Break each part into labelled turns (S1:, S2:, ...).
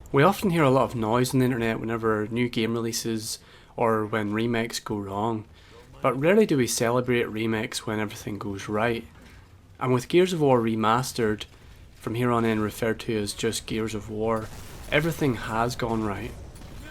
S1: We often hear a lot of noise on the internet whenever new game releases or when remakes go wrong, but rarely do we celebrate remakes when everything goes right. And with Gears of War Remastered, from here on in referred to as just Gears of War, everything has gone right.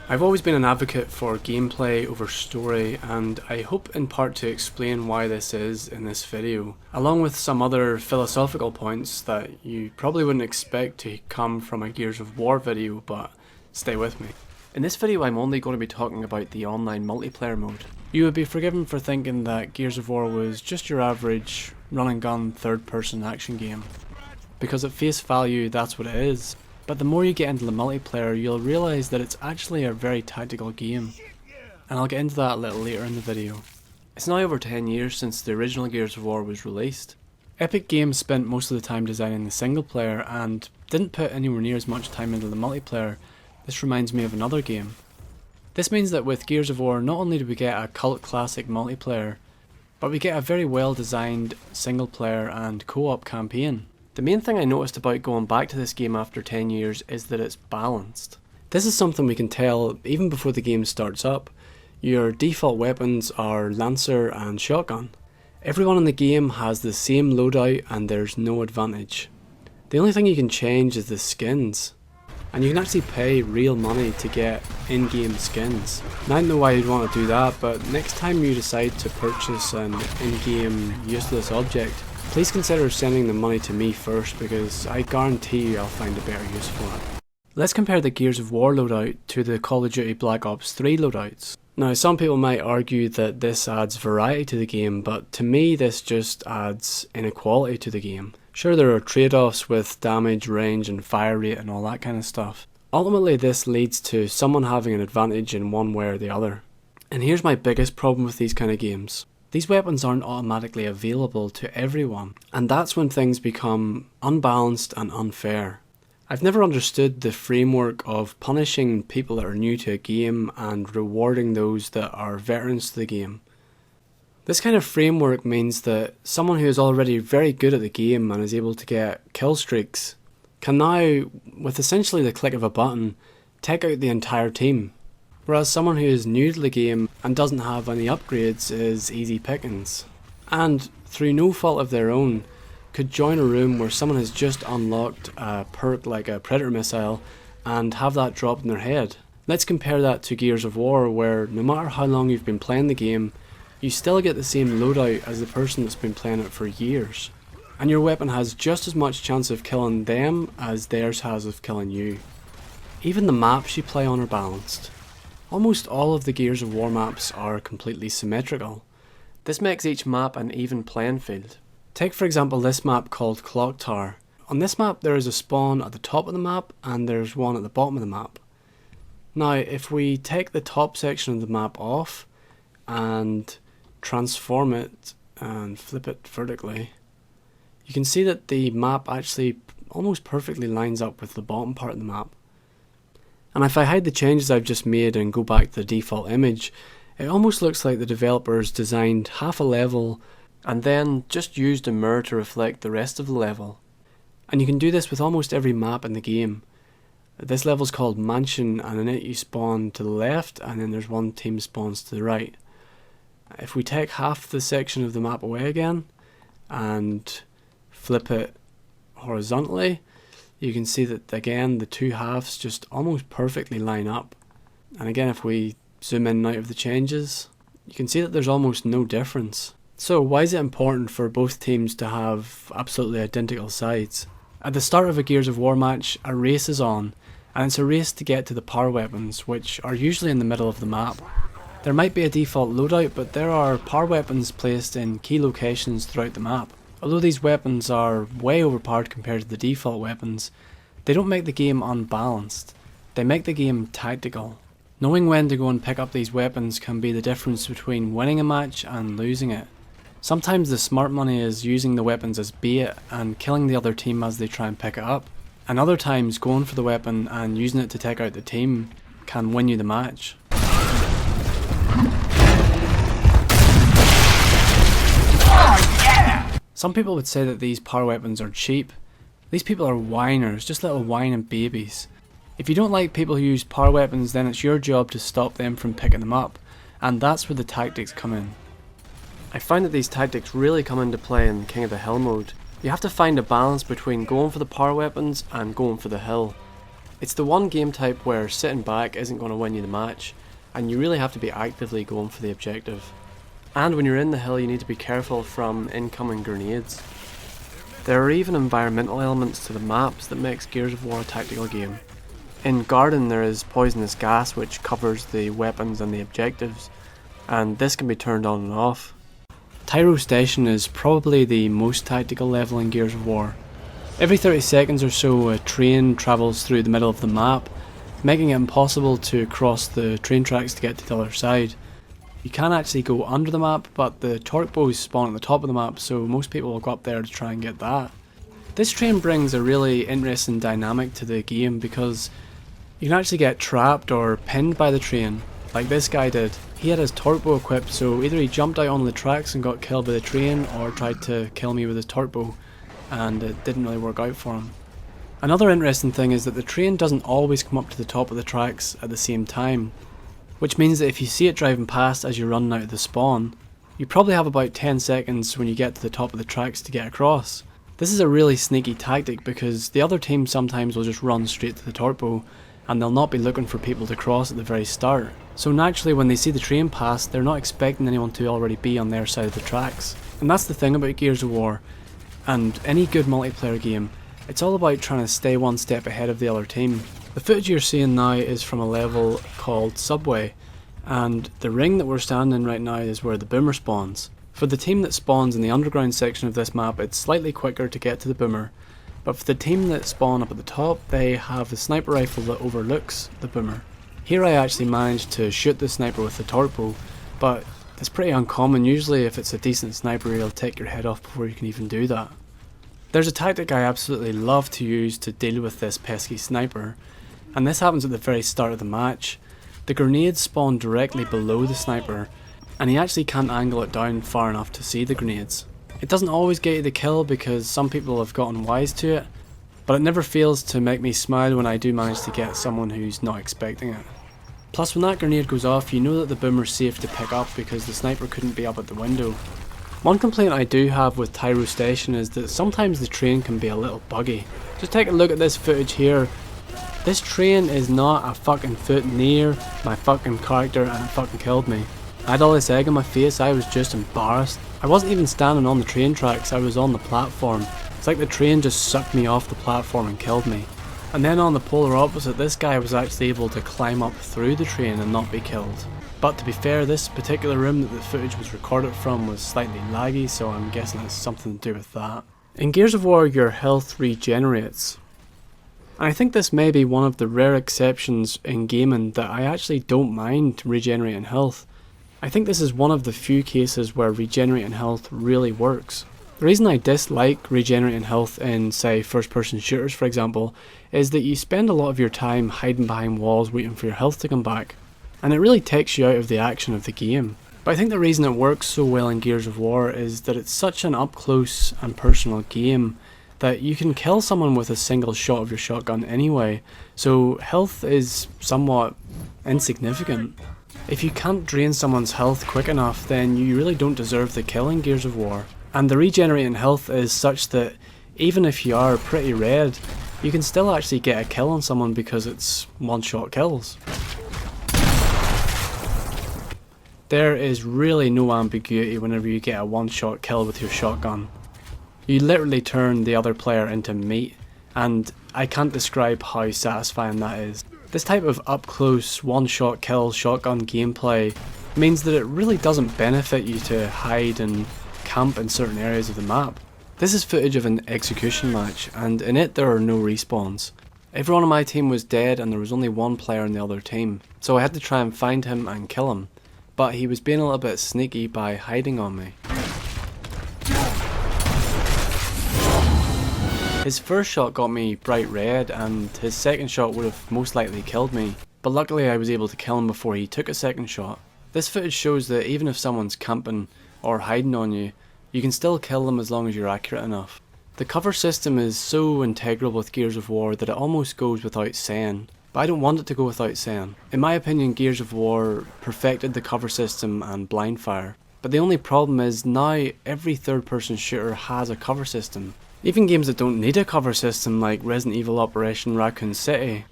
S1: I've always been an advocate for gameplay over story, and I hope in part to explain why this is in this video, along with some other philosophical points that you probably wouldn't expect to come from a Gears of War video, but stay with me. In this video I'm only going to be talking about the online multiplayer mode. You would be forgiven for thinking that Gears of War was just your average run and gun third person action game, because at face value that's what it is. But the more you get into the multiplayer, you'll realise that it's actually a very tactical game, and I'll get into that a little later in the video. It's now over 10 years since the original Gears of War was released. Epic Games spent most of the time designing the single player and didn't put anywhere near as much time into the multiplayer. This reminds me of another game. This means that with Gears of War, not only do we get a cult classic multiplayer, but we get a very well designed single player and co-op campaign. The main thing I noticed about going back to this game after 10 years is that it's balanced. This is something we can tell even before the game starts up. Your default weapons are Lancer and Shotgun. Everyone in the game has the same loadout and there's no advantage. The only thing you can change is the skins. And you can actually pay real money to get in-game skins. Now I don't know why you'd want to do that, but next time you decide to purchase an in-game useless object, please consider sending the money to me first, because I guarantee you I'll find a better use for it. Let's compare the Gears of War loadout to the Call of Duty Black Ops 3 loadouts. Now some people might argue that this adds variety to the game, but to me this just adds inequality to the game. Sure, there are trade-offs with damage, range and fire rate and all that kind of stuff. Ultimately this leads to someone having an advantage in one way or the other. And here's my biggest problem with these kind of games. These weapons aren't automatically available to everyone, and that's when things become unbalanced and unfair. I've never understood the framework of punishing people that are new to a game and rewarding those that are veterans to the game. This kind of framework means that someone who is already very good at the game and is able to get kill streaks can now, with essentially the click of a button, take out the entire team. Whereas someone who is new to the game and doesn't have any upgrades is easy pickings, and through no fault of their own could join a room where someone has just unlocked a perk like a Predator missile and have that dropped in their head. Let's compare that to Gears of War, where no matter how long you've been playing the game, you still get the same loadout as the person that's been playing it for years, and your weapon has just as much chance of killing them as theirs has of killing you. Even the maps you play on are balanced. Almost all of the Gears of War maps are completely symmetrical. This makes each map an even playing field. Take for example this map called Clock Tower. On this map there is a spawn at the top of the map and there's one at the bottom of the map. Now if we take the top section of the map off and transform it and flip it vertically, you can see that the map actually almost perfectly lines up with the bottom part of the map. And if I hide the changes I've just made and go back to the default image, it almost looks like the developers designed half a level and then just used a mirror to reflect the rest of the level. And you can do this with almost every map in the game. This level is called Mansion, and in it you spawn to the left and then there's one team spawns to the right. If we take half the section of the map away again and flip it horizontally, you can see that again the two halves just almost perfectly line up. And again if we zoom in and out of the changes, you can see that there's almost no difference. So why is it important for both teams to have absolutely identical sides? At the start of a Gears of War match, a race is on, and it's a race to get to the power weapons, which are usually in the middle of the map. There might be a default loadout, but there are power weapons placed in key locations throughout the map. Although these weapons are way overpowered compared to the default weapons, they don't make the game unbalanced. They make the game tactical. Knowing when to go and pick up these weapons can be the difference between winning a match and losing it. Sometimes the smart money is using the weapons as bait and killing the other team as they try and pick it up. And other times going for the weapon and using it to take out the team can win you the match. Some people would say that these power weapons are cheap. These people are whiners, just little whining babies. If you don't like people who use power weapons, then it's your job to stop them from picking them up, and that's where the tactics come in. I find that these tactics really come into play in King of the Hill mode. You have to find a balance between going for the power weapons and going for the hill. It's the one game type where sitting back isn't going to win you the match, and you really have to be actively going for the objective. And when you're in the hill, you need to be careful from incoming grenades. There are even environmental elements to the maps that makes Gears of War a tactical game. In Garden there is poisonous gas which covers the weapons and the objectives, and this can be turned on and off. Tyro Station is probably the most tactical level in Gears of War. Every 30 seconds or so a train travels through the middle of the map, making it impossible to cross the train tracks to get to the other side. You can actually go under the map, but the torque bows spawn at the top of the map, so most people will go up there to try and get that. This train brings a really interesting dynamic to the game because you can actually get trapped or pinned by the train, like this guy did. He had his torque bow equipped, so either he jumped out on the tracks and got killed by the train, or tried to kill me with his torque bow, and it didn't really work out for him. Another interesting thing is that the train doesn't always come up to the top of the tracks at the same time, which means that if you see it driving past as you're running out of the spawn, you probably have about 10 seconds when you get to the top of the tracks to get across. This is a really sneaky tactic because the other team sometimes will just run straight to the torque bow, and they'll not be looking for people to cross at the very start. So naturally when they see the train pass, they're not expecting anyone to already be on their side of the tracks. And that's the thing about Gears of War, and any good multiplayer game, it's all about trying to stay one step ahead of the other team. The footage you're seeing now is from a level called Subway, and the ring that we're standing in right now is where the boomer spawns. For the team that spawns in the underground section of this map, it's slightly quicker to get to the boomer, but for the team that spawn up at the top, they have a sniper rifle that overlooks the boomer. Here I actually managed to shoot the sniper with the torque bow, but it's pretty uncommon. Usually if it's a decent sniper, he'll take your head off before you can even do that. There's a tactic I absolutely love to use to deal with this pesky sniper, and this happens at the very start of the match. The grenades spawn directly below the sniper, and he actually can't angle it down far enough to see the grenades. It doesn't always get you the kill because some people have gotten wise to it, but it never fails to make me smile when I do manage to get someone who's not expecting it. Plus when that grenade goes off, you know that the boomer's safe to pick up because the sniper couldn't be up at the window. One complaint I do have with Tyro Station is that sometimes the train can be a little buggy. Just take a look at this footage here. This train is not a fucking foot near my fucking character and it fucking killed me. I had all this egg on my face, I was just embarrassed. I wasn't even standing on the train tracks, I was on the platform. It's like the train just sucked me off the platform and killed me. And then on the polar opposite, this guy was actually able to climb up through the train and not be killed. But to be fair, this particular room that the footage was recorded from was slightly laggy, so I'm guessing it's something to do with that. In Gears of War, your health regenerates. And I think this may be one of the rare exceptions in gaming that I actually don't mind regenerating health. I think this is one of the few cases where regenerating health really works. The reason I dislike regenerating health in, say, first-person shooters for example, is that you spend a lot of your time hiding behind walls waiting for your health to come back, and it really takes you out of the action of the game. But I think the reason it works so well in Gears of War is that it's such an up-close and personal game that you can kill someone with a single shot of your shotgun anyway, so health is somewhat insignificant. If you can't drain someone's health quick enough, then you really don't deserve the kill in Gears of War. And the regenerating health is such that even if you are pretty red, you can still actually get a kill on someone because it's one-shot kills. There is really no ambiguity whenever you get a one-shot kill with your shotgun. You literally turn the other player into meat, and I can't describe how satisfying that is. This type of up-close, one-shot kill shotgun gameplay means that it really doesn't benefit you to hide and camp in certain areas of the map. This is footage of an execution match, and in it there are no respawns. Everyone on my team was dead and there was only one player in the other team, so I had to try and find him and kill him, but he was being a little bit sneaky by hiding on me. His first shot got me bright red, and his second shot would have most likely killed me, but luckily I was able to kill him before he took a second shot. This footage shows that even if someone's camping or hiding on you, you can still kill them as long as you're accurate enough. The cover system is so integral with Gears of War that it almost goes without saying, but I don't want it to go without saying. In my opinion, Gears of War perfected the cover system and blind fire. But the only problem is now every third-person shooter has a cover system. Even games that don't need a cover system like Resident Evil Operation Raccoon City.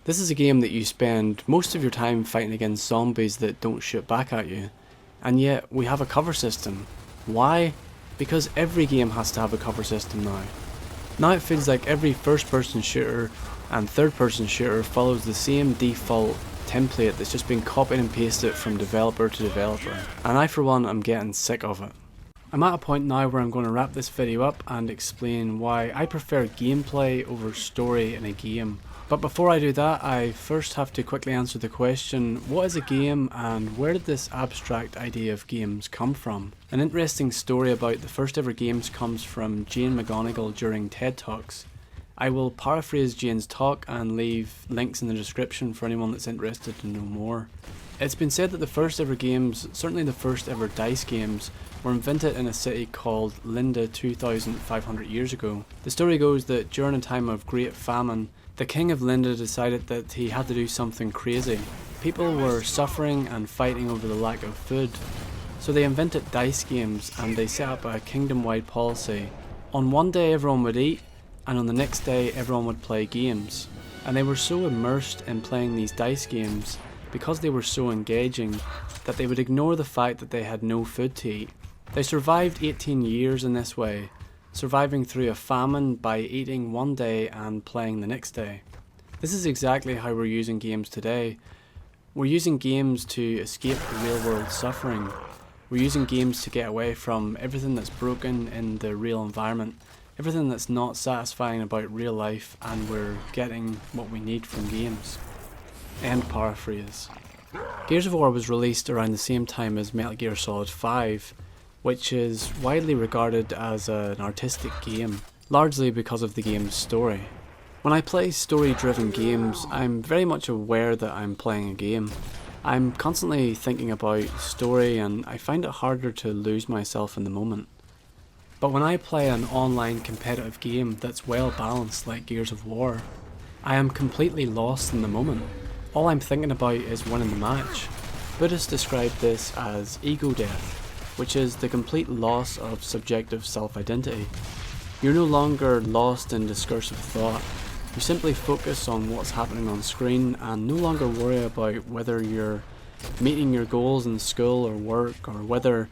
S1: This is a game that you spend most of your time fighting against zombies that don't shoot back at you. And yet we have a cover system. Why? Because every game has to have a cover system now. Now it feels like every first-person shooter and third-person shooter follows the same default template that's just been copied and pasted from developer to developer, and I for one am getting sick of it. I'm at a point now where I'm going to wrap this video up and explain why I prefer gameplay over story in a game. But before I do that, I first have to quickly answer the question, what is a game and where did this abstract idea of games come from? An interesting story about the first ever games comes from Jane McGonigal during TED Talks. I will paraphrase Jane's talk and leave links in the description for anyone that's interested to know more. It's been said that the first ever games, certainly the first ever dice games, were invented in a city called Linda 2,500 years ago. The story goes that during a time of great famine, the king of Linda decided that he had to do something crazy. People were suffering and fighting over the lack of food, so they invented dice games and they set up a kingdom-wide policy. On one day everyone would eat, and on the next day everyone would play games. And they were so immersed in playing these dice games, because they were so engaging, that they would ignore the fact that they had no food to eat. They survived 18 years in this way, surviving through a famine by eating one day and playing the next day. This is exactly how we're using games today. We're using games to escape the real world suffering. We're using games to get away from everything that's broken in the real environment, everything that's not satisfying about real life, and we're getting what we need from games. End paraphrase. Gears of War was released around the same time as Metal Gear Solid 5, which is widely regarded as an artistic game, largely because of the game's story. When I play story-driven games, I'm very much aware that I'm playing a game. I'm constantly thinking about story and I find it harder to lose myself in the moment. But when I play an online competitive game that's well balanced like Gears of War, I am completely lost in the moment. All I'm thinking about is winning the match. Buddhists describe this as ego death, which is the complete loss of subjective self-identity. You're no longer lost in discursive thought. You simply focus on what's happening on screen and no longer worry about whether you're meeting your goals in school or work, or whether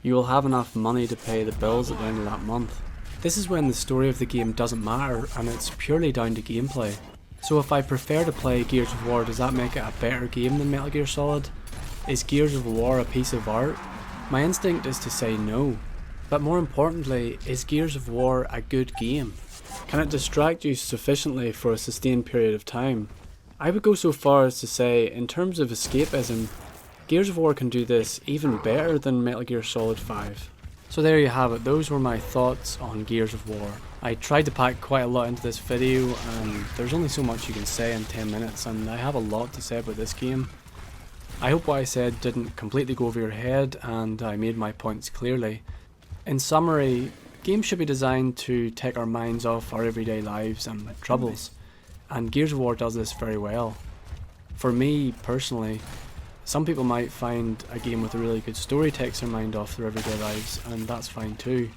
S1: you will have enough money to pay the bills at the end of that month. This is when the story of the game doesn't matter and it's purely down to gameplay. So if I prefer to play Gears of War, does that make it a better game than Metal Gear Solid? Is Gears of War a piece of art? My instinct is to say no. But more importantly, is Gears of War a good game? Can it distract you sufficiently for a sustained period of time? I would go so far as to say, in terms of escapism, Gears of War can do this even better than Metal Gear Solid 5. So there you have it, those were my thoughts on Gears of War. I tried to pack quite a lot into this video and there's only so much you can say in 10 minutes and I have a lot to say about this game. I hope what I said didn't completely go over your head and I made my points clearly. In summary, games should be designed to take our minds off our everyday lives and troubles, and Gears of War does this very well. For me personally, some people might find a game with a really good story takes their mind off their everyday lives, and that's fine too.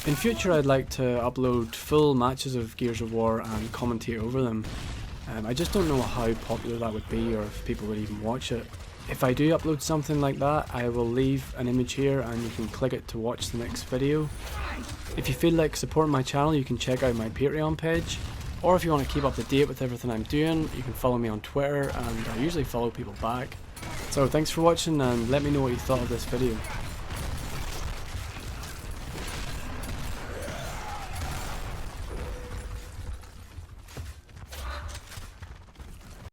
S1: In future I'd like to upload full matches of Gears of War and commentate over them. I just don't know how popular that would be or if people would even watch it. If I do upload something like that, I will leave an image here and you can click it to watch the next video. If you feel like supporting my channel, you can check out my Patreon page. Or if you want to keep up to date with everything I'm doing, you can follow me on Twitter, and I usually follow people back. So thanks for watching and let me know what you thought of this video.